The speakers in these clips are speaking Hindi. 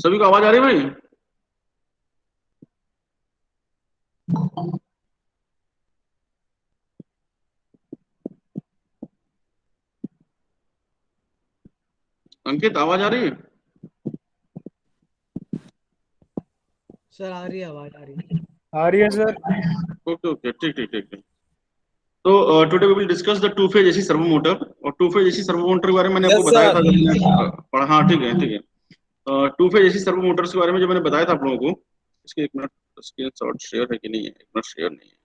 सभी को आवाज आ रही है भाई? अंकित आवाज आ रही है? सर आ रही है, आवाज आ रही है। आ रही है सर। ओके ओके, ठीक ठीक ठीक ठीक। तो today we will discuss the two phase AC servo motor. और two phase AC servo motor के बारे में मैंने आपको यस बताया था सर। जब मैंने पढ़ा। हाँ ठीक है ठीक है। To phase AC servo Motors के बारे में जब मैंने बताया था आप लोगों को। इसके एक मिनट, स्क्रीन शॉट शेयर है कि नहीं है? एक मिनट, शेयर नहीं है।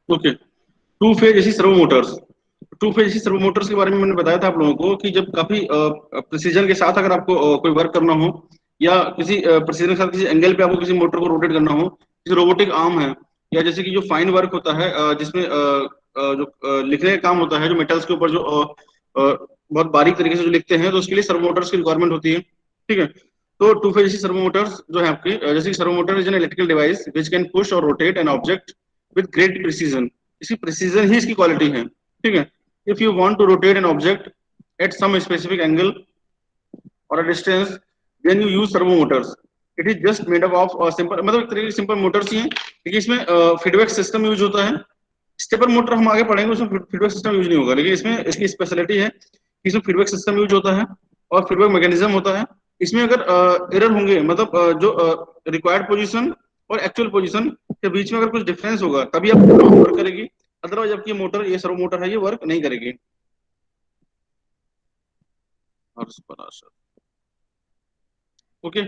Okay, to phase AC servo Motors. To phase AC servo Motors के बारे में मैंने बताया था आप लोगों को कि जब काफी प्रिसीजन के साथ अगर आपको कोई वर्क करना हो, या किसी प्रिसीजन के साथ किसी एंगल पे आपको किसी मोटर को रोटेट करना हो, जैसे रोबोटिक आर्म है, या जैसे कि जो फाइन वर्क होता है जिसमें जो लिखने का काम होता है, जो मेटल्स के ऊपर जो बहुत बारीक तरीके से जो लिखते हैं, तो उसके लिए सर्वो मोटर्स की रिक्वायरमेंट होती है। ठीक है। तो two phase AC servo motors जो है आपके, जैसे servo motor is an electrical device which can push और rotate an object with great precision. इसकी प्रिसीजन ही इसकी क्वालिटी है। ठीक है। If you want to rotate an object at some specific angle और a distance, then you use servo motors. It is just made up of simple, मतलब एक तरीके की सिंपल मोटर्स ही हैं, लेकिन इसमें फीडबैक सिस्टम यूज होता है। स्टेपर मोटर हम आगे पढ़ेंगे, उसमें फीडबैक सिस्टम यूज नहीं होगा, लेकिन इसमें इसकी स्पेशलिटी है कि इसमें फीडबैक सिस्टम यूज होता है और फीडबैक मैकेनिज्म होता है। इसमें अगर एरर होंगे, मतलब जो रिक्वायर्ड पोजीशन और एक्चुअल पोजीशन के बीच में अगर कुछ डिफरेंस होगा, तभी आप वर्क करेगी। अदरवाइज आपकी मोटर, ये सर्वो मोटर है, ये वर्क नहीं करेगी। ओके।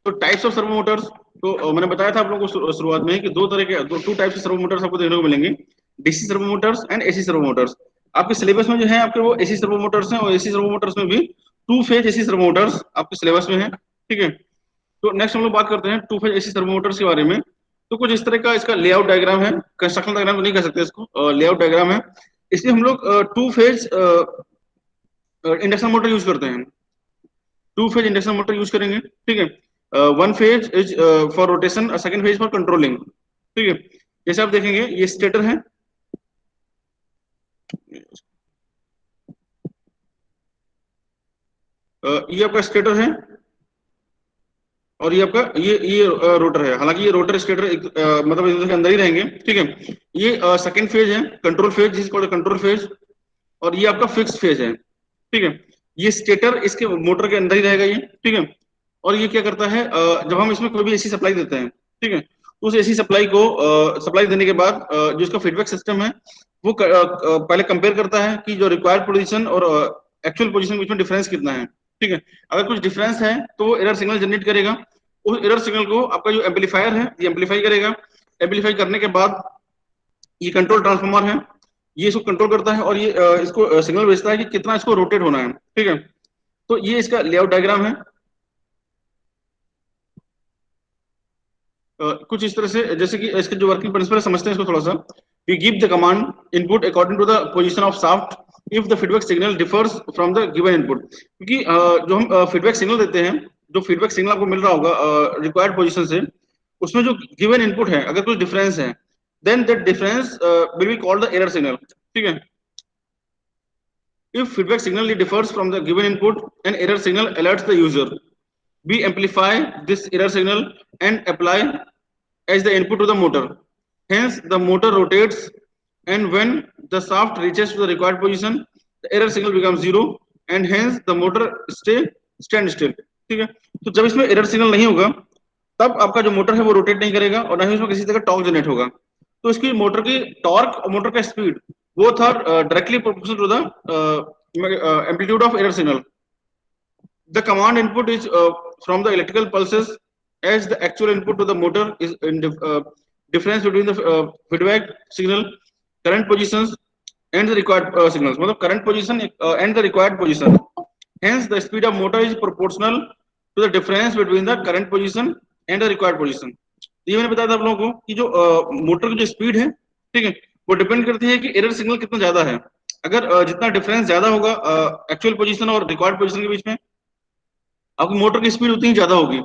तो टाइप्स ऑफ सर्वो मोटर्स, तो मैंने बताया था आप लोगों को शुरुआत में कि दो तरह के, दो टू टाइप्स के सर्वो मोटर्स आपको देखने को मिलेंगे। DC servo Motors and AC servo Motors. आपके सिलेबस में जो है आपके, वो एसी सर्वो मोटर्स हैं, और एसी सर्वो मोटर्स में भी to phase AC servo Motors आपके सिलेबस में है। ठीक है। तो नेक्स्ट हम लोग बात करते हैं to phase AC servo Motors के बारे में। तो कुछ इस तरह का इसका लेआउट डायग्राम है। कंस्ट्रक्शन डायग्राम तो नहीं कह सकते इसको, लेआउट डायग्राम है। इसलिए हम लोग to phase induction motor use करते हैं। To phase induction motor use करेंगे। ठीक है। One phase is for rotation, second phase for controlling. ठीक है। जैसे आप देखेंगे, ये स्टेटर है, ये आपका स्टेटर है, और ये आपका ये रोटर है। हालांकि ये रोटर स्टेटर मतलब एक दूसरे के अंदर ही रहेंगे। ठीक है। ये सेकंड फेज है, कंट्रोल फेज, जिसको कंट्रोल फेज। और ये आपका फिक्स फेज है। ठीक है। ये स्टेटर इसके मोटर के अंदर ही रहेगा ये। ठीक है। और ये क्या करता है, जब हम इसमें कोई भी एसी सप्लाई देते हैं, ठीक है, तो उस एसी सप्लाई को सप्लाई देने के बाद जो इसका फीडबैक सिस्टम है, वो पहले कंपेयर करता है कि जो रिक्वायर्ड पोजीशन और एक्चुअल पोजीशन के बीच में डिफरेंस कितना है। ठीक है। अगर कुछ डिफरेंस है तो वो एरर सिग्नल जनरेट करेगा। उस एरर सिग्नल को आपका जो एम्पलीफायर है, ये एम्पलीफाई करेगा। एम्पलीफाई करने के बाद ये कंट्रोल ट्रांसफार्मर है, ये इसको कंट्रोल करता है, और ये इसको सिग्नल भेजता है कि कितना इसको रोटेट होना है। ठीक है। तो ये इसका लेआउट डायग्राम है। कुछ इस तरह से, जैसे कि इसके जो वर्किंग प्रिंसिपल समझते हैं इसको थोड़ा सा। We give the command input according to the position of shaft if the feedback signal differs from the given input. क्योंकि जो हम फीडबैक सिग्नल देते हैं, जो फीडबैक सिग्नल आपको मिल रहा होगा रिक्वायर्ड पोजीशन से, उसमें जो गिवन इनपुट है, अगर कुछ डिफरेंस है, then that difference will be called the error signal. ठीक है। If feedback signal differs from the given input, an error signal alerts the user. We amplify this error signal and apply as the input to the motor. Hence, the motor rotates, and when the shaft reaches to the required position, the error signal becomes zero, and hence the motor stand still. ठीक है। तो जब इसमें एरर सिग्नल नहीं होगा, तब आपका जो मोटर है वो रोटेट नहीं करेगा, और ना ही उसमें किसी तरह का टॉर्क जनरेट होगा। तो इसकी मोटर की टॉर्क और मोटर का speed, both are directly proportional to the amplitude of error signal. The command input is from the electrical pulses, as the actual input to the motor is in difference between the feedback signal, current positions, and the required signals. मतलब current position and the required position. Hence, the speed of motor is proportional to the difference between the current position and the required position. ये मैंने बताया था आप लोगों को कि जो मोटर की जो स्पीड है, ठीक है, वो डिपेंड करती है कि एरर सिग्नल कितना ज्यादा है। अगर जितना डिफरेंस ज्यादा होगा एक्चुअल पोजीशन और रिक्वायर्ड पोजीशन के बीच में, आपकी मोटर की स्पीड उतनी ज्यादा होगी।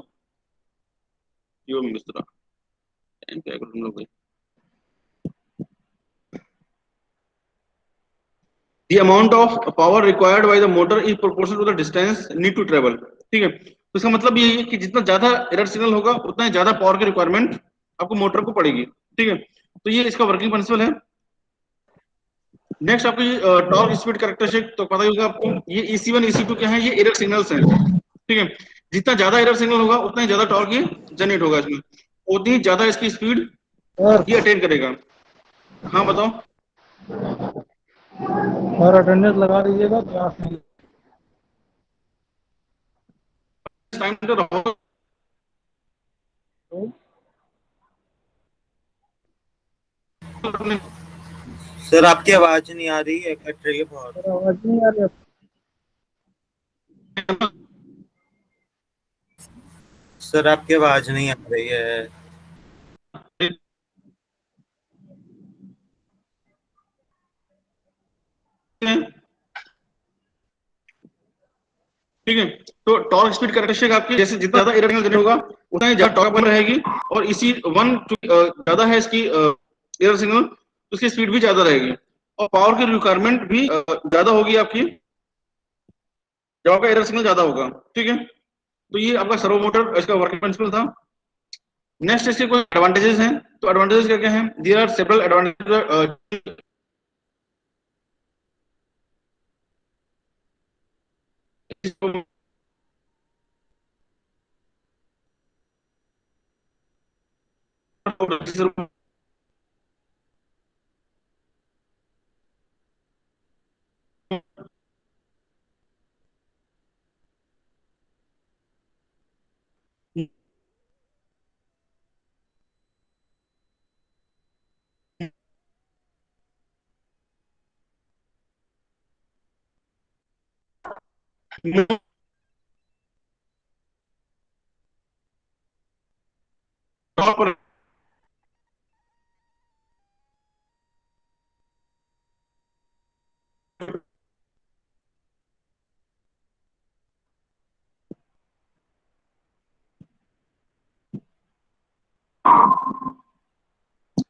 यो मिस्त्रा क्या करूं तुम लोग भाई। The amount of power required by the motor is proportional to the distance need to travel। ठीक है, तो इसका मतलब ये है कि जितना ज्यादा एरर सिग्नल होगा उतना ही ज्यादा पावर की रिक्वायरमेंट आपको मोटर को पड़ेगी। ठीक है, तो ये इसका वर्किंग प्रिंसिपल है। नेक्स्ट आपकी टॉर्क स्पीड कैरेक्टरिस्टिक तो पता ही होगा आपको, ये EC1 EC2 क्या है, ये एरर सिग्नल्स हैं। ठीक है, जितना ज्यादा एरर सिग्नल होगा उतना ही ज्यादा टॉर्क ये जनरेट होगा इसमें, उतनी ही ज्यादा इसकी स्पीड सर ये अटेन करेगा। हाँ बताओ। सर अटेंडेंस लगा दीजिएगा क्लास में। टाइम तो रहो। सर आपकी आवाज नहीं आ रही है, कट रही है बहुत। सर आवाज नहीं आ रही है। सर आपकी आवाज नहीं आ रही है। ठीक है, तो टॉर्क स्पीड कैरेक्टरिस्टिक आपकी जैसे जितना ज्यादा एरर जनरेट होगा उतना ही ज्यादा टॉर्क बन रहेगी, और इसी वन ज्यादा है इसकी एरर सिग्नल तो उसकी स्पीड भी ज्यादा रहेगी, और पावर की रिक्वायरमेंट भी ज्यादा होगी आपकी जब आपका एरर सिग्नल ज्यादा होगा। ठीक है, तो ये आपका सर्वो मोटर इसका वर्किंग प्रिंसिपल था। नेक्स्ट इसके कुछ एडवांटेजेस हैं, तो एडवांटेजेस क्या क्या हैं, देयर आर सेवरल एडवांटेजेस।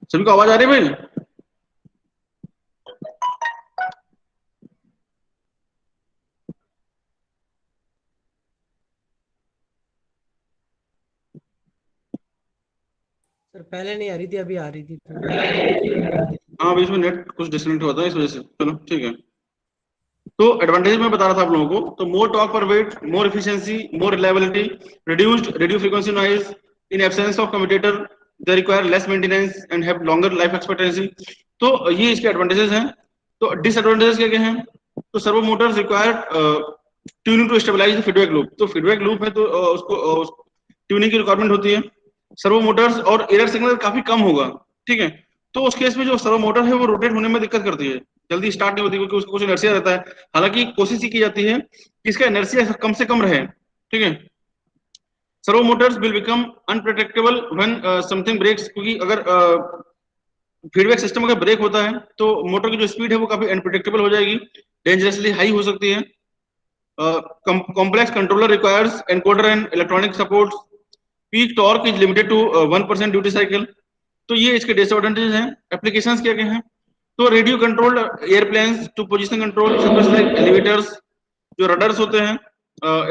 सभी को आवाज आ रही है भाई? सर पहले नहीं आ रही थी, अभी आ रही थी। हाँ बीच में नेट कुछ डिस्कनेक्ट हुआ था इस वजह से, चलो ठीक है। तो एडवांटेज मैं बता रहा था आप लोगों को, तो more torque per weight, more efficiency, more reliability, reduced radio frequency noise, in absence of commutator they require less maintenance and have longer life expectancy. तो ये इसके एडवांटेजेस हैं। तो डिसएडवांटेजेस क्या क्या हैं, तो servo motors require tuning to stabilize the feedback loop. तो फीडबैक लूप है तो उसको ट्यूनिंग की रिक्वायरमेंट होती है सर्वो मोटर्स, और एरर सिग्नल काफी कम होगा। ठीक है, तो उस केस में जो सर्वो मोटर है वो रोटेट होने में दिक्कत करती है, जल्दी स्टार्ट नहीं होती क्योंकि उसको कुछ इनर्शिया रहता है। हालांकि कोशिश ही की जाती है कि इसका इनर्शिया कम से कम रहे। ठीक है, servo motors will become unpredictable when something breaks, क्योंकि अगर फीडबैक सिस्टम अगर ब्रेक होता है तो मोटर की जो स्पीड है वो काफी अनप्रेडिक्टेबल हो जाएगी, डेंजरसली हाई हो सकती है। Complex controller requires encoder and electronic support, peak torque is limited to 1% duty cycle. तो ये इसके डिसएडवांटेजेस हैं। एप्लीकेशंस क्या क्या हैं, तो radio controlled airplanes to position control service like elevators, जो रडर्स होते हैं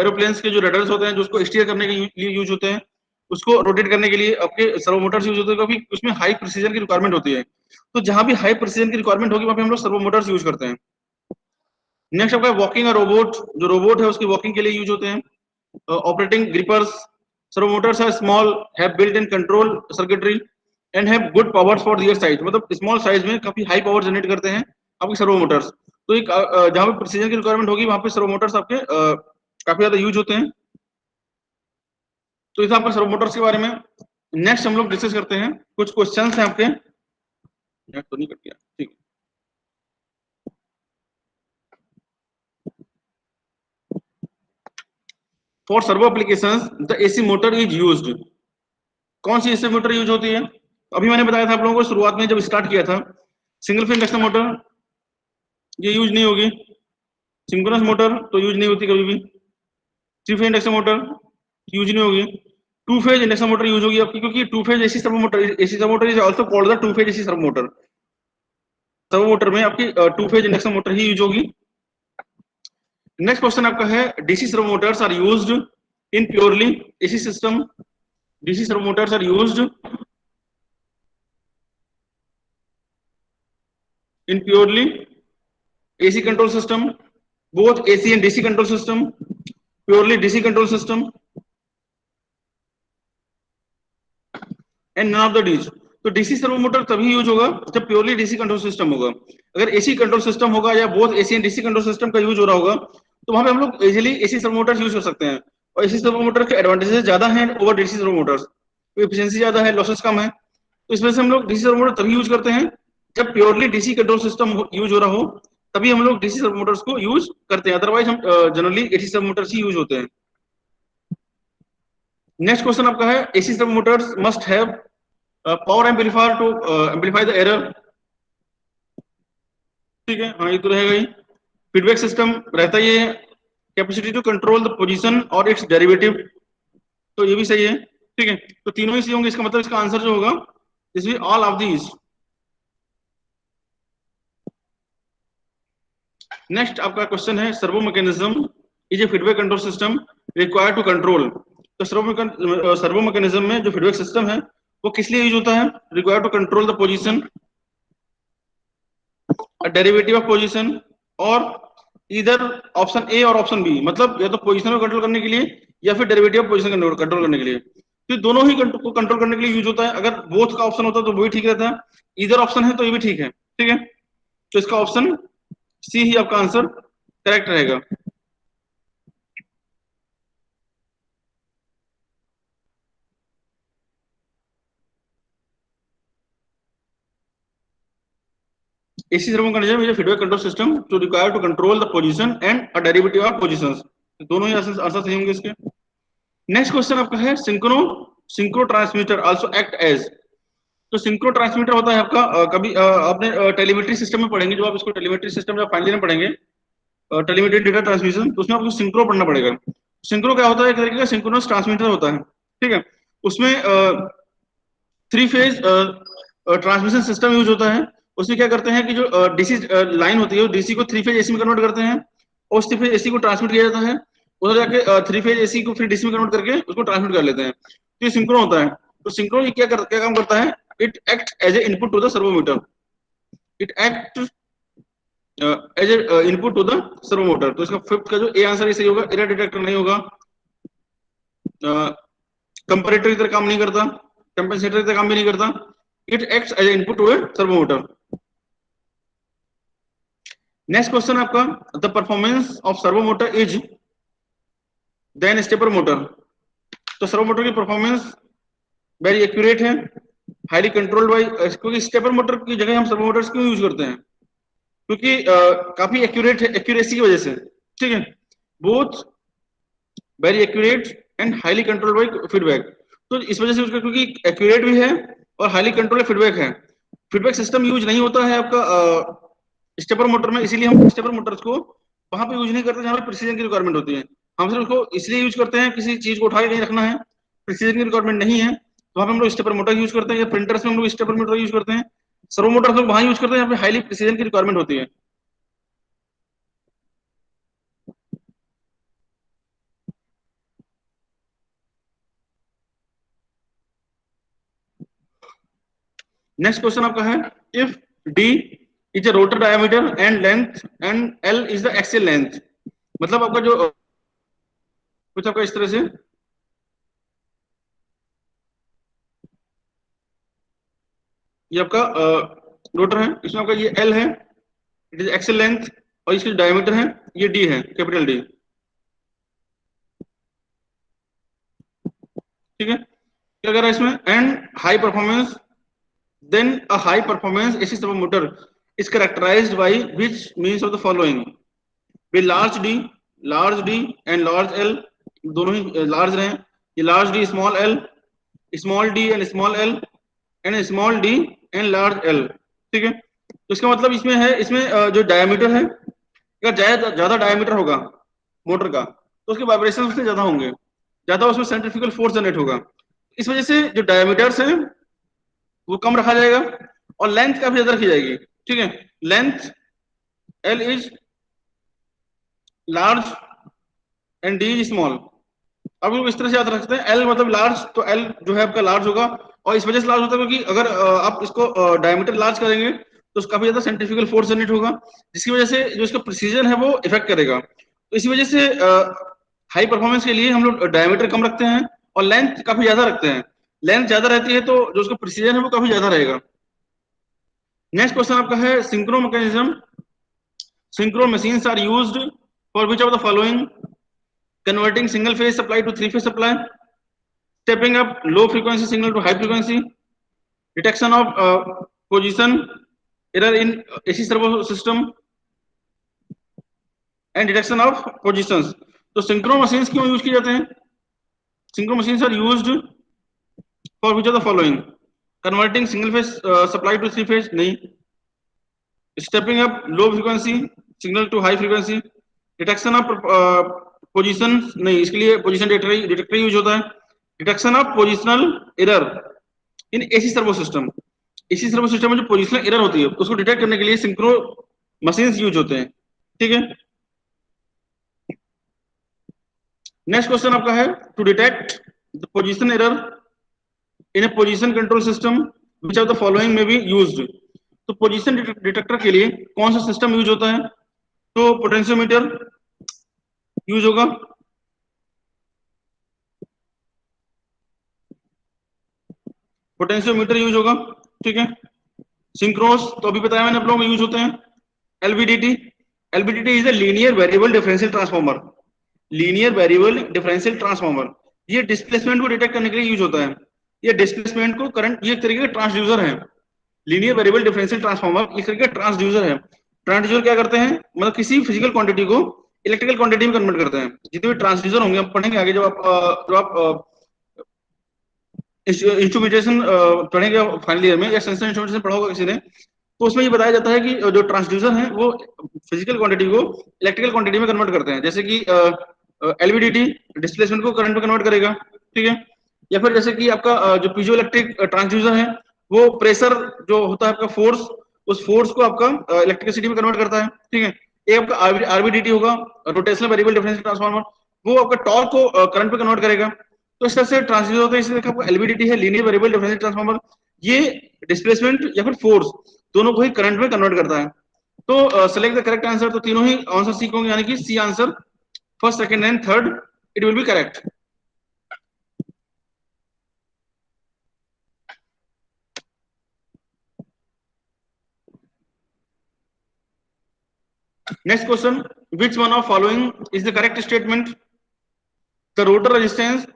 एरोप्लेन्स के जो रडर्स होते हैं जो उसको स्टीयर करने के लिए यूज होते हैं, उसको रोटेट करने के लिए आपके सर्वो मोटर्स यूज होते हैं, क्योंकि उसमें हाई प्रिसीजन की रिक्वायरमेंट होती है। तो जहां भी हाई प्रिसीजन की रिक्वायरमेंट होगी वहां पे हम लोग सर्वो मोटर्स यूज करते हैं। नेक्स्ट आपका वॉकिंग और रोबोट, जो रोबोट है उसकी वॉकिंग के लिए यूज होते हैं। Operating grippers, servo motors are small, have built in control circuitry and have good powers for their size, मतलब स्मॉल साइज में काफी हाई पावर जनरेट करते हैं आपके सर्वो मोटर्स। तो एक जहां पे प्रिसीजन की रिक्वायरमेंट होगी वहां पे सर्वो मोटर्स आपके काफी ज्यादा यूज होते हैं। तो इस आपका सर्वो मोटर्स के बारे में नेक्स्ट हम लोग डिस्कस करते हैं। कुछ क्वेश्चंस हैं आपके, तो नहीं कट गया, ठीक है। For servo applications the AC motor is used. कौन सी एसी मोटर यूज होती है, अभी मैंने बताया था आप लोगों को शुरुआत में जब स्टार्ट किया था, सिंगल फेज इंडक्शन मोटर ये यूज नहीं होगी, सिंक्रोनस मोटर तो यूज नहीं होती कभी भी। 3 फेज इंडक्शन मोटर यूज नहीं होगी। 2 फेज इंडक्शन मोटर यूज होगी आपकी, क्योंकि 2 phase AC servo motor, AC servo motor is also called the 2 phase AC servo motor. Servo motor में आपकी 2 फेज इंडक्शन मोटर ही यूज होगी। नेक्स्ट क्वेश्चन आपका है, DC servo motors are used in purely AC system. DC servo motors are used in purely AC control system, both AC and DC control system, purely DC control system, and none of the these। तो DC सर्वो मोटर तभी यूज होगा जब प्योरली DC कंट्रोल सिस्टम होगा। अगर AC कंट्रोल सिस्टम होगा या both AC and DC control system का यूज हो रहा होगा, तो वहां पे हम लोग easily AC servo Motors use कर सकते हैं। और AC सर्वो मोटर के एडवांटेजेस ज्यादा हैं over DC servo Motors, efficiency ज्यादा है, लॉसेस कम है। तो इस वजह से हम लोग DC सर्वो मोटर तभी यूज करते हैं जब purely DC control system use हो रहा हो, तभी हम लोग DC सर्वो मोटर्स को यूज करते हैं। अदरवाइज हम जनरली AC सर्वो मोटर्स ही यूज होते हैं। नेक्स्ट क्वेश्चन आपका है, AC servo motors must have power amplifier to amplify the error. ठीक है, हाँ ये तो रहेगा ही। फीडबैक सिस्टम रहता ही है। Capacity to control the position और इट्स डेरिवेटिव, तो ये भी सही है। ठीक है, तो तीनों ही सही होंगे, इसका मतलब इसका आंसर जो होगा this will all of these. Next आपका क्वेश्चन है, servo mechanism is a feedback control system required to control. तो सर्वो मैकेनिज्म में जो फीडबैक सिस्टम है वो किस लिए यूज होता है? Required to control the position, derivative of position, और इधर ऑप्शन ए और ऑप्शन बी, मतलब या तो पोजीशन को कंट्रोल करने के लिए या फिर डेरिवेटिव ऑफ पोजीशन कंट्रोल करने के लिए। तो दोनों ही को कंट्रोल करने के लिए यूज होता है। अगर बोथ का ऑप्शन होता तो वही ठीक रहता है, इधर ऑप्शन है तो ये भी ठीक है। ठीक है, तो इसका ऑप्शन सी ही आपका आंसर करेक्ट रहेगा। AC servo mechanism is a feedback control system to require to control the position and a derivative of positions. दोनों ही आंसर सही होंगे इसके। नेक्स्ट क्वेश्चन आपका है, synchro transmitter also act as. तो सिंक्रो ट्रांसमीटर होता है आपका कभी आपने टेलीमेट्री सिस्टम में पढ़ेंगे, जो आप इसको टेलीमेट्री सिस्टम जब फाइनल में पढ़ेंगे टेलीमेट्री डेटा ट्रांसमिशन, तो उसमें आपको सिंक्रो पढ़ना पड़ेगा। सिंक्रो क्या होता है? एक तरीके का सिंक्रोनस ट्रांसमीटर होता है। ठीक है, उसमें 3 फेज ट्रांसमिशन सिस्टम यूज होता है। उसमें क्या करते हैं कि जो डीसी लाइन होती है वो डीसी को 3 फेज एसी में कन्वर्ट करते हैं, और उस 3 फेज एसी को ट्रांसमिट किया जाता है। उधर जाके 3 फेज एसी को फिर डीसी में कन्वर्ट करके उसको ट्रांसमिट कर लेते हैं। तो ये सिंक्रो होता है। तो सिंक्रो ये क्या काम करता है? It act as a input to the servometer. It act as a input to the servomotor. तो इसका फिफ्थ का जो ए आंसर सही होगा। एरर डिटेक्टर नहीं होगा, कंपैरेटर की तरह काम नहीं करता, कंपेंसेटर की तरह काम भी नहीं करता। It acts as a input to a servomotor. Next question आपका, the performance of servomotor is then stepper motor. तो सर्वोमोटर की परफॉर्मेंस वेरी एक्यूरेट है, हाईली कंट्रोल्ड बाय, क्योंकि स्टेपर मोटर की जगह हम सर्वोमोटर्स क्यों यूज करते हैं? क्योंकि काफी एक्यूरेट है, एक्यूरेसी की वजह से। ठीक है, both very accurate and highly controlled bye feedback. तो इस वजह से उसका, क्योंकि एक्यूरेट भी है और हाईली कंट्रोल्ड फीडबैक है। फीडबैक सिस्टम यूज नहीं होता है आपका स्टेपर मोटर में, इसीलिए हम स्टेपर मोटर्स को वहां पे यूज नहीं करते जहां पे प्रिसीजन की रिक्वायरमेंट होती है। हम सिर्फ उसको इसलिए यूज करते हैं, किसी चीज को उठा के कहीं रखना है, प्रिसीजन की रिक्वायरमेंट नहीं है, तो वहां पे हम लोग स्टेपर मोटर यूज करते हैं, या प्रिंटर्स में हम लोग स्टेपर मोटर यूज करते हैं। सर्वो मोटर हम लोग वहां यूज करते हैं जहां पे हाईली प्रिसीजन की रिक्वायरमेंट होती है। नेक्स्ट क्वेश्चन आपका है, if D is a rotor diameter and length and L is the axial length. मतलब आपका जो कुछ आपका इस तरह से, ये आपका रोटर है, इसमें आपका ये एल है, इट इज एक्सियल लेंथ, और इसकी डायमीटर है ये डी है, कैपिटल डी। ठीक है, क्या कह रहा है इसमें? And high performance, then a high performance AC servo motor is characterized by which means of the following? with large D and large L, दोनों ही लार्ज रहे, ये large D small L, small D and small L, and small D and large L। ठीक है, तो इसका मतलब इसमें है, इसमें जो डायमीटर है, अगर ज्यादा डायमीटर होगा मोटर का, तो उसके वाइब्रेशन उससे ज्यादा होंगे, ज्यादा उसमें सेंट्रीफ्यूगल फोर्स जनरेट होगा। इस वजह से जो डायमीटर्स है वो कम रखा जाएगा और लेंथ काफी ज्यादा रखी जाएगी। ठीक है, length L is large and D is small. अब लोग इस तरह से याद रखते हैं, एल मतलब लार्ज, तो एल जो है आपका लार्ज होगा, और इस वजह से लार्ज होता है क्योंकि अगर आप इसको डायमीटर लार्ज करेंगे तो उसका काफी ज्यादा सेंट्रीफ्यूगल फोर्स जनरेट होगा, जिसकी वजह से जो इसका प्रिसीजन है वो इफेक्ट करेगा। तो इसी वजह से हाई परफॉर्मेंस के लिए हम लोग डायमीटर कम रखते हैं और लेंथ काफी ज्यादा रखते हैं। लेंथ ज्यादा रहती है तो जो उसका प्रिसीजन है वो काफी ज्यादा रहेगा। नेक्स्ट क्वेश्चन आपका है synchro mechanism. Synchro machines are used for which of the following? Converting single phase supply to three phase supply, stepping up low frequency signal to high frequency, detection of position error in AC servo system, and detection of positions. तो synchro machines क्यों यूज किए जाते हैं? Synchro machines are used for which of the following? Converting single phase supply to three phase नहीं, stepping up low frequency signal to high frequency, detection of position नहीं, इसके लिए पोजीशन डिटेक्टर यूज होता है, detection of positional error in AC servo system. AC servo system में जो पोजिशनल एरर होती है उसको डिटेक्ट करने के लिए सिंक्रो मशीन्स यूज होते हैं। ठीक है, नेक्स्ट क्वेश्चन आपका है to detect the position error in a position control system which of the following may be used. तो पोजीशन डिटेक्टर के लिए कौन सा सिस्टम यूज होता है? तो पोटेंशियोमीटर यूज होगा, पोटेंशियोमीटर यूज होगा। ठीक है, सिंक्रोस तो अभी बताया मैंने आप लोगों को यूज होते हैं। LVDT, LVDT is a linear variable differential transformer. Linear variable differential transformer ये डिस्प्लेसमेंट को डिटेक्ट करने के लिए यूज होता है। ये डिस्प्लेसमेंट को करंट, ये एक तरीके का ट्रांसड्यूसर है। लीनियर वेरिएबल डिफरेंशियल ट्रांसफार्मर एक तरीके का ट्रांसड्यूसर है। ट्रांसड्यूसर क्या करते हैं, मतलब किसी फिजिकल क्वांटिटी को इलेक्ट्रिकल क्वांटिटी में कन्वर्ट करते हैं। जितने भी ट्रांसड्यूसर होंगे हम पढ़ेंगे आगे, जब आप इंस्ट्रूमेंटेशन पढ़ेंगे फाइनल ईयर में, या सेंसर इंस्ट्रूमेंटेशन पढ़ा होगा किसी ने, तो उसमें ये बताया जाता है कि जो ट्रांसड्यूसर है वो फिजिकल क्वांटिटी को इलेक्ट्रिकल क्वांटिटी में कन्वर्ट करते हैं। जैसे कि एलवीडीटी डिस्प्लेसमेंट को करंट में कन्वर्ट करेगा। ठीक है, या फिर जैसे कि आपका जो पीजो इलेक्ट्रिक ट्रांसड्यूसर है वो प्रेशर जो होता है आपका फोर्स, उस फोर्स को आपका इलेक्ट्रिसिटी में कन्वर्ट करता है। ठीक है, एक आपका आरबीडीटी होगा, रोटेशनल वेरिएबल डिफरेंशियल ट्रांसफार्मर, वो आपका टॉर्क को करंट में कन्वर्ट करेगा। तो इस तरह से ट्रांसड्यूसर होता है। इसलिए देखा आपको एलवीडीटी है, लीनियर वेरिएबल डिफरेंशियल ट्रांसफार्मर, ये डिस्प्लेसमेंट या फिर फोर्स दोनों को ही करंट में कन्वर्ट करता है। तो सेलेक्ट द करेक्ट आंसर, तो तीनों ही आंसर सी होंगे, यानी कि C answer first, second and third it will be correct. Next question, which one of following is the correct statement? The rotor resistance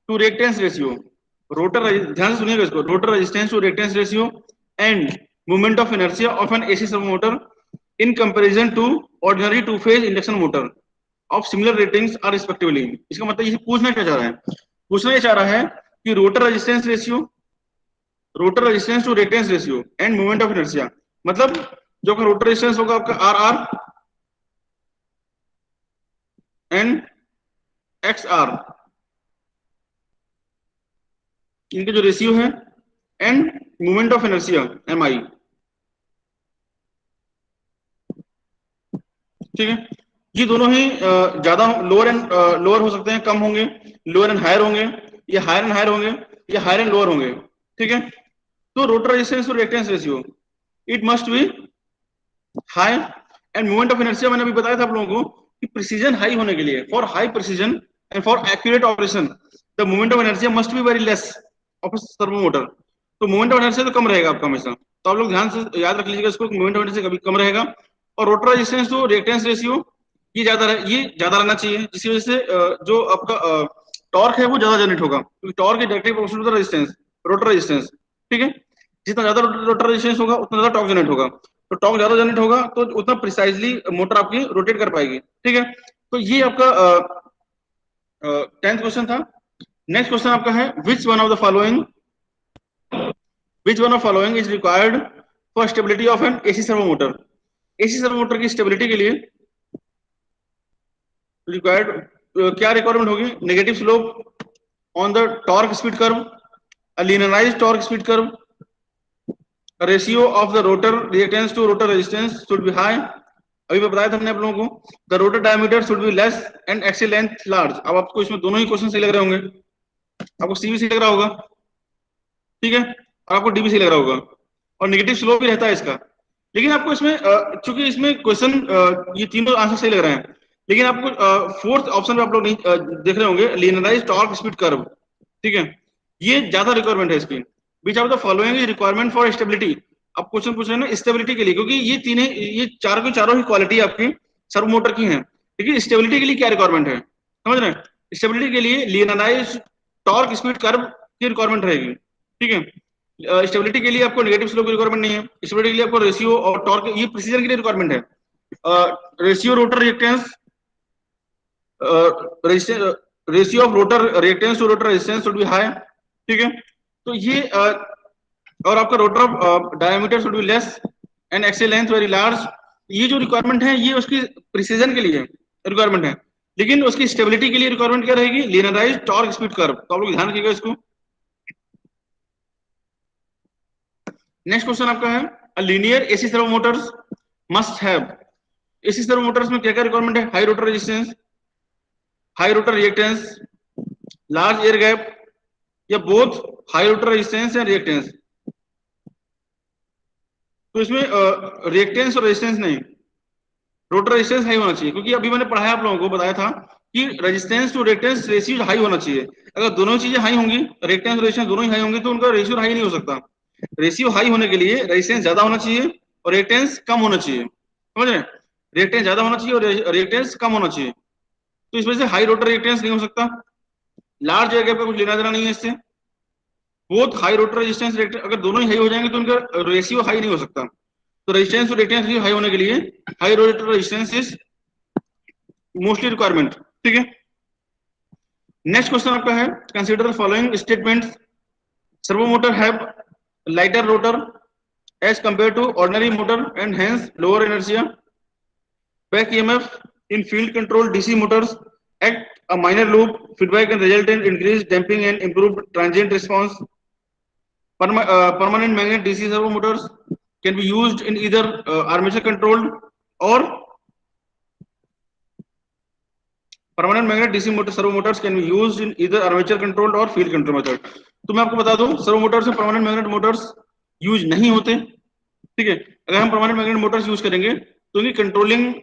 to reactance ratio, rotor, ध्यान से सुनिएगा इसको, rotor resistance to reactance ratio and moment of inertia of an AC servo motor in comparison to ordinary two phase induction motor of similar ratings are respectively. इसका मतलब ये पूछना क्या चाह रहा है? पूछना ये चाह रहा है कि rotor resistance ratio, rotor resistance to reactance ratio and moment of inertia, मतलब जो का रोटर रेजिस्टेंस होगा आपका R R and X R, इनके जो रेशियो है, and moment of inertia M I. ठीक है, ये दोनों ही ज्यादा लोअर एंड लोअर हो सकते हैं, कम होंगे, लोअर एंड हायर होंगे, या हायर एंड हायर होंगे, या हायर एंड लोअर होंगे। ठीक है, तो रोटर रेजिस्टेंस और reactance ratio it must be high, and moment of inertia मैंने अभी बताया था आप लोगों को कि प्रिसीजन हाई होने के लिए, for high precision and for accurate operation the moment of inertia must be very less of servo motor. तो मोमेंट ऑफ इनर्शिया तो कम रहेगा आपका हमेशा, तो आप लोग ध्यान से याद रख लीजिएगा इसको, मोमेंट ऑफ इनर्शिया कभी कम रहेगा। और rotor resistance to reactance ratio ये ज्यादा रहना चाहिए, जिसकी वजह से जो आपका टॉर्क है वो ज्यादा जनरेट होगा, क्योंकि torque is directly proportional to the resistance, rotor resistance. ठीक है, जितना ज्यादा रोटर रेजिस्टेंस होगा उतना ज्यादा टॉर्क जनरेट होगा, तो टॉर्क ज्यादा जनरेट होगा तो उतना प्रिसाइजली मोटर आपकी रोटेट कर पाएगी। ठीक है, तो ये आपका 10th क्वेश्चन था। नेक्स्ट क्वेश्चन आपका है which one of the following is required for stability of an AC servo motor? AC servo motor की स्टेबिलिटी के लिए रिक्वायर्ड क्या रिक्वायरमेंट होगी? Negative slope on the torque speed curve, a linearized torque speed curve, ratio of the rotor reactance to rotor resistance should be high. अभी मैं बताया था हमने आप लोगों को, the rotor diameter should be less and axial length large. अब आपको इसमें दोनों ही क्वेश्चन सही लग रहे होंगे, आपको सी भी सही लग रहा होगा, ठीक है, और आपको डी भी सही लग रहा होगा, और नेगेटिव स्लोप भी रहता है इसका। लेकिन आपको इसमें चूंकि इसमें क्वेश्चन ये तीनों आंसर सही लग रहे हैं, लेकिन आपको फोर्थ ऑप्शन पे आप लोग नहीं देख रहे होंगे, लीनियराइज्ड टॉर्क स्पीड कर्व, ठीक है, ये ज्यादा रिक्वायरमेंट है इसकी। Which are the following requirement for stability. आप क्वेश्चन पूछ रहे हैं ना स्टेबिलिटी के लिए, क्योंकि ये चारों की चारों ही क्वालिटी आपकी सर्वो मोटर की है, लेकिन स्टेबिलिटी के लिए क्या रिक्वायरमेंट है, समझ रहे हैं? स्टेबिलिटी के लिए लीनियराइज्ड टॉर्क स्पीड कर्व की रिक्वायरमेंट रहेगी, ठीक है। स्टेबिलिटी के लिए आपको नेगेटिव स्लोप की रिक्वायरमेंट नहीं है। स्टेबिलिटी के लिए आपको रेशियो और टॉर्क, ये प्रिसीजन के लिए रिक्वायरमेंट है। Ratio rotor reactance, ratio of rotor reactance to rotor resistance should be high, ठीक है। तो ये और आपका rotor of diameter should be less and axial length very large. ये जो रिक्वायरमेंट है ये उसकी प्रिसीजन के लिए रिक्वायरमेंट है, लेकिन उसकी स्टेबिलिटी के लिए रिक्वायरमेंट क्या रहेगी? लीनियराइज्ड टॉर्क स्पीड कर्व। तो आप लोग ध्यान रखिएगा इसको। नेक्स्ट क्वेश्चन आपका है, a linear AC servo motors must have. AC servo motors में क्या क्या रिक्वायरमेंट है? High rotor resistance, high rotor reactance, large air gap, या both high rotor resistance and reactance. तो इसमें रिएक्टेंस और रेजिस्टेंस नहीं, रोटर रेजिस्टेंस हाई होना चाहिए, क्योंकि अभी मैंने पढ़ाया आप लोगों को, बताया था कि resistance to reactance ratio high होना चाहिए। अगर दोनों चीजें हाई होंगी, रिएक्टेंस और रेजिस्टेंस दोनों ही हाई होंगी, तो उनका रेशियो हाई नहीं हो सकता। रेशियो हाई होने के लिए रेजिस्टेंस ज्यादा होना चाहिए और रिएक्टेंस कम होना चाहिए, समझ रहे हैं? रिएक्टेंस ज्यादा होना चाहिए और रिएक्टेंस कम होना चाहिए। तो इस वजह से हाई रोटर रिएक्टेंस नहीं हो सकता। लार्ज एयर गैप का कुछ लेना देना नहीं है इससे। बोथ हाई रोटर रेजिस्टेंस, अगर दोनों ही हाई हो जाएंगे तो उनका रेशियो हाई नहीं हो सकता। तो रेजिस्टेंस और रिएक्टेंस हाई होने के लिए high rotor resistance is mostly requirement, ठीक है। नेक्स्ट क्वेश्चन आपका है, consider the following statements. Servo motor have lighter rotor as compared to ordinary motor and hence lower inertia. Back EMF in field control DC motors act a minor loop feedback and result in increased damping and improved transient response. Permanent magnet DC servo motors can be used in either armature controlled or permanent magnet DC motor servo motors can be used in either armature controlled or field control method. तो मैं आपको बता दूं, सर्वो मोटर्स में परमानेंट मैग्नेट मोटर्स यूज नहीं होते, ठीक है। अगर हम परमानेंट मैग्नेट मोटर्स यूज करेंगे तो उनकी कंट्रोलिंग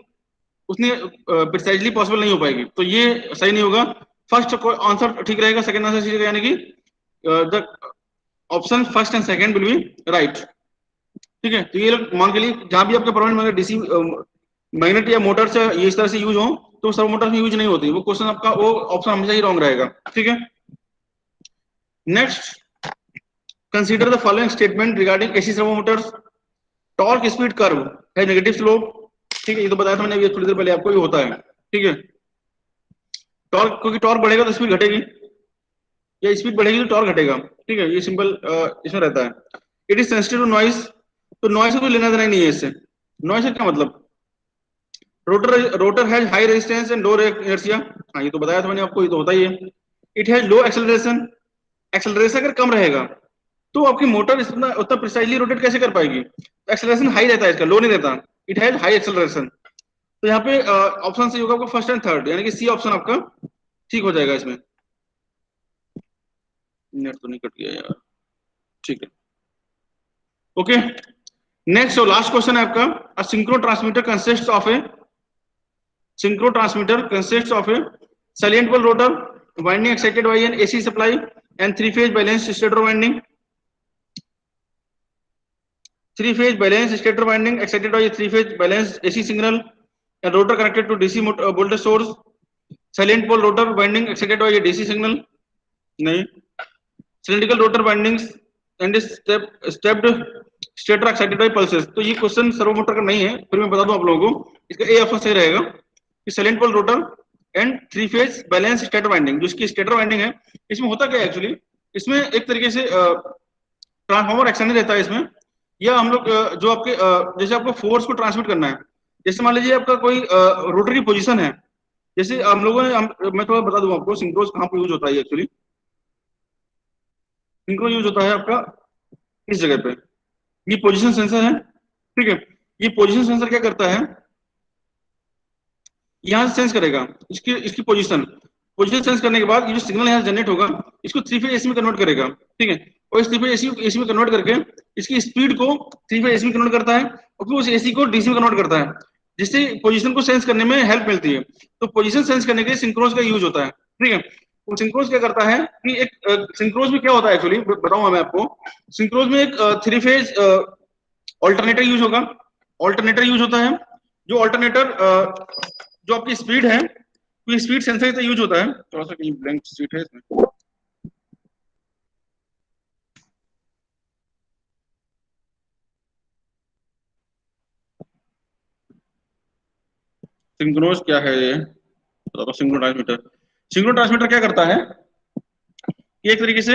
उसने प्रिसाइजली पॉसिबल नहीं हो पाएगी, तो ये सही नहीं होगा। फर्स्ट आंसर ठीक रहेगा, सेकंड आंसर ठीक रहेगा, यानी कि the option first and second will be right, ठीक है। तो ये लोग मान के लिए जहां भी आपका परमानेंट मैग्नेट डीसी मैग्नेट या मोटर्स ये इस तरह से यूज हो तो सर्वो मोटर्स में यूज नहीं होती, वो क्वेश्चन आपका वो ऑप्शन हमेशा ही रॉन्ग रहेगा, ठीक है। Next, consider the following statement regarding AC servo Motors. Torque speed curve है नेगेटिव स्लोप, ठीक है, ये तो बताया था मैंने अभी थोड़ी देर पहले आपको, ये होता है, ठीक है। टॉर्क, क्योंकि टॉर्क बढ़ेगा तो स्पीड घटेगी, या स्पीड बढ़ेगी तो टॉर्क घटेगा, ठीक है, ये सिंपल इसमें रहता है। It is sensitive to noise, तो नॉइस से कोई लेना देना नहीं है इससे। नॉइस से क्या मतलब? Rotor has high resistance and low inertia, हाँ ये तो बताया था मैंने आपको, ये तो होता ही है। It has low acceleration, acceleration अगर कम रहेगा तो आपकी मोटर उतना प्रिसाइजली रोटेट कैसे कर पाएगी? एक्सेलरेशन हाई रहता है इसका, लो नहीं रहता। इट हैज हाई एक्सेलरेशन, तो यहाँ पे ऑप्शन सी होगा आपका फर्स्ट एंड थर्ड, यानी कि सी ऑप्शन आपका ठीक हो जाएगा इसमें। नेट तो नहीं कट गया यार, ठीक है, ओके। नेक्स्ट और लास्ट क्वेश्चन है आपका, a synchro transmitter consists of a salient pole rotor winding excited by an AC supply and three-phase balanced stator winding. Three-phase balanced stator winding excited by a three-phase balanced AC signal and rotor connected to DC voltage source. Salient pole rotor winding excited by a DC signal. नहीं. Cylindrical rotor windings and stepped stator excited by pulses. तो ये क्वेश्चन सर्वो मोटर का नहीं है, फिर मैं बता दूं आप लोगों को, इसका ए ऑप्शन सही रहेगा कि salient pole rotor and three phase balance stator winding. जो इसकी स्टेटर वाइंडिंग है, इसमें होता क्या है एक्चुअली, इसमें एक तरीके से ट्रांसफार्मर एक्शन नहीं रहता है इसमें, या हम लोग जो आपके जैसे आपको फोर्स को ट्रांसमिट करना है, जैसे मान लीजिए आपका कोई रोटर की पोजीशन है, जैसे हम लोगों ने मैं थोड़ा बता दूं आपको, सिंक्रोज कहाँ पर यूज होता है एक्चुअली। सिंक्रो यूज होता है आपका इस जगह पे, ये पोजीशन सेंसर है, ठीक है। ये पोजीशन सेंसर क्या करता है, यहाँ से सेंस करेगा इसकी इसकी पोजीशन। पोजीशन सेंस करने के बाद ये जो सिग्नल यहाँ जनरेट होगा, इसको थ्री फेज एसी में कन्वर्ट करेगा, ठीक है। और इस थ्री फेज एसी में कन्वर्ट करके इसकी स्पीड को थ्री फेज एसी में कन्वर्ट करता है, और फिर उस एसी को डीसी में कन्वर्ट करता है, जिससे पोजीशन को सेंस करने में हेल्प मिलती है। तो पोजीशन सेंस करने के लिए सिंक्रोज का यूज होता है, ठीक है। तो सिंक्रोज क्या करता है कि एक सिंक्रोज में क्या होता है एक्चुअली बताऊंगा मैं आपको। सिंक्रोज में एक थ्री फेज ऑल्टरनेटर यूज होगा। ऑल्टरनेटर यूज होता है, जो ऑल्टरनेटर जो आपकी स्पीड है, तो स्पीड सेंसर का यूज होता है। थोड़ा सा कहीं ब्लैंक सीट है इसमें। सिंक्रोनस क्या है ये, बताओ। सिंक्रो ट्रांसमीटर, सिंक्रो ट्रांसमीटर क्या करता है कि एक तरीके से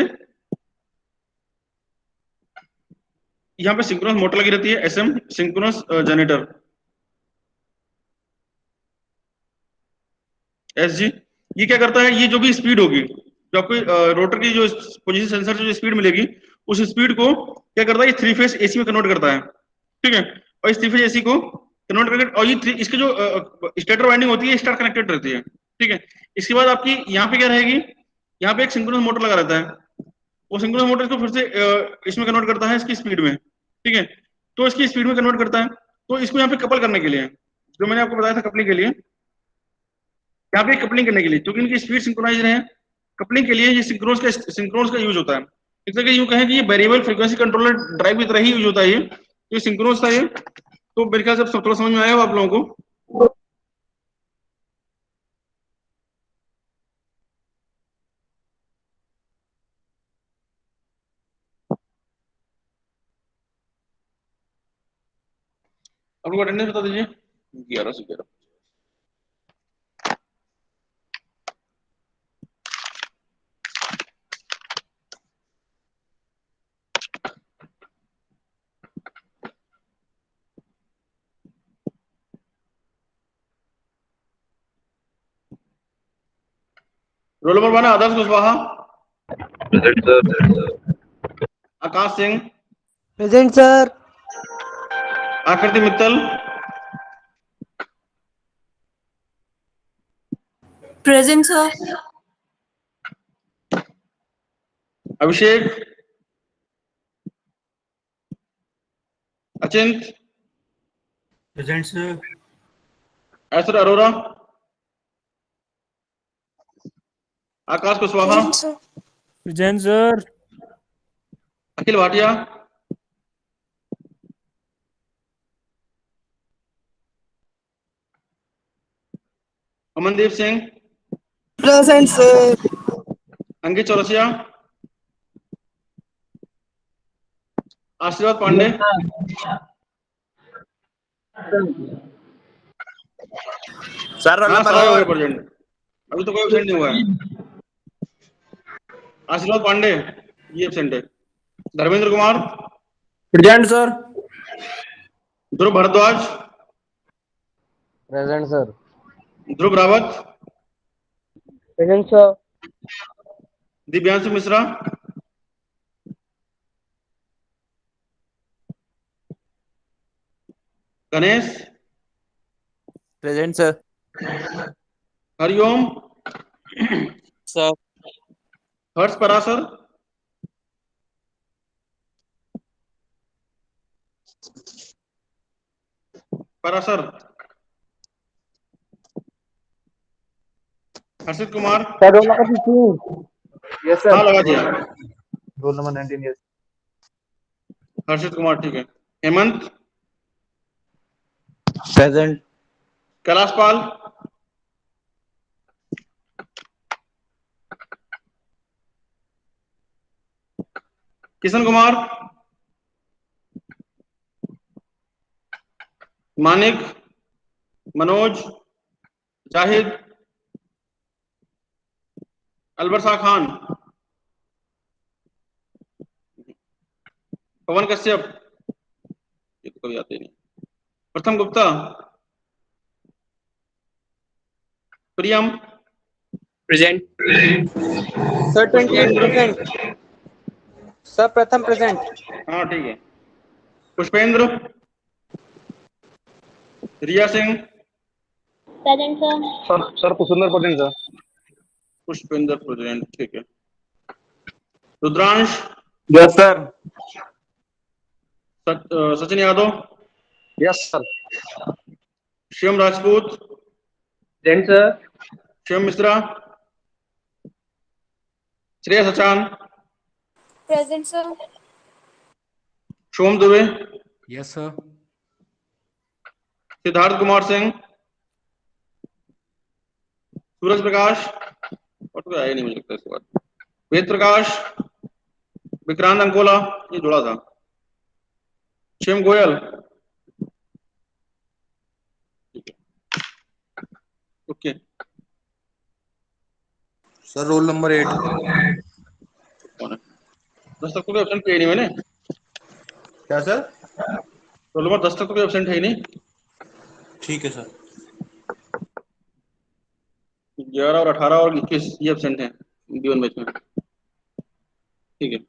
यहाँ पे सिंक्रोनस मोटर लगी रहती है, एसएम सिंक्रोनस जनरेटर, एसजी। ये क्या करता है, ये जो भी स्पीड होगी, जो आपको रोटर की जो पोजीशन सेंसर से जो स्पीड मिलेगी, उस स्पीड को क्या करता है, ये थ्री फेज एसी में कन्वर्ट करता है, ठीक है। और इस थ्री फेज एसी को कन्वर्ट करके, और ये इसके जो स्टेटर वाइंडिंग होती है स्टार कनेक्टेड रहती है, ठीक है। इसके बाद आपकी यहाँ पे क्या रहेगी, यहाँ पे एक सिंक्रोनस मोटर लगा रहता है। वो सिंक्रोनस मोटर इसको फिर से इसमें कन्वर्ट करता है इसकी स्पीड में, ठीक है। तो इसकी स्पीड में कन्वर्ट करता है, तो इसको यहाँ पे कपल करने के लिए, जो मैंने आपको बताया था कपलिंग के लिए, यहाँ पे कपलिंग करने के लिए, क्योंकि इनकी स्पीड सिंक्रोनाइज रहे, कपलिंग के लिए ये सिंक्रोनस का यूज होता है। एक तरह यूं कहें कि ये वेरिएबल फ्रीक्वेंसी कंट्रोलर ड्राइव की तरह ही यूज होता है ये, तो ये सिंक्रोनस था ये। तो मेरे ख्याल से सब थोड़ा समझ में आया हो आप लोगों को। आप लोग अटेंडेंस बता दीजिए, 11 से 11। रोल नंबर 1 आदर्श कुशवाहा, आकाश सिंह, प्रेजेंट सर। आकृति मित्तल, प्रेजेंट सर। अभिषेक, अचिंत, प्रेजेंट सर। ऐश्वर्य अरोरा, आकाश कुशवाहा, प्रेजेंट सर। अखिल भाटिया, अमनदीप सिंह, प्रेजेंट सर। अंकित चौरसिया, आशीर्वाद पांडे, सर रोल हाँ नंबर सारे हो गए 4। प्रेजेंट, अभी तो कोई एब्सेंट नहीं हुआ है। आशीर्वाद पांडे ये एब्सेंट है। Dharmendra Kumar, present sir. Dhruv Bhardwaj, present sir. Dhruv Rawat, present sir. Divyanshu Mishra, Ganesh, present sir. Hariom, sir. Harsh Parashar, Parashar, Harshit Kumar, sir roll number 15। Yes हाँ सर। लगा दिया। Roll number 19। Yes. Harshit Kumar ठीक है। हेमंत, प्रेजेंट। कैलाश पाल, किशन कुमार, मानिक, मनोज, जाहिद, अलबर शाह खान, पवन कश्यप, ये तो कभी आते ही नहीं, Pratham Gupta, Priyam, present. Sir 28%। Sir Pratham present. हाँ ठीक है। Pushpendra, Riya Singh, present sir. Sir Kusundar present sir. Pushpendra present, ठीक है। Rudransh, yes sir. Sachin Yadav, yes sir. Shivam Rajput, present sir. Shivam Mishra, Shreya Sachan, Present, sir. Som Dubey, yes sir. Siddharth Kumar Singh, Suraj Prakash, और तो आया ही नहीं मुझे लगता इसके बाद, वेद प्रकाश, विक्रांत अंकोला, ये जुड़ा था, Shivam Goyal, okay. Sir roll number 8। कौन है? 10 तक तो कोई ऑप्शन पे ही नहीं मैंने। क्या सर? रोल नंबर 10 तक तो कोई ऑप्शन है ही नहीं। ठीक है सर। 11 और 18 और 21 ये एब्सेंट हैं D1 बैच में, ठीक है।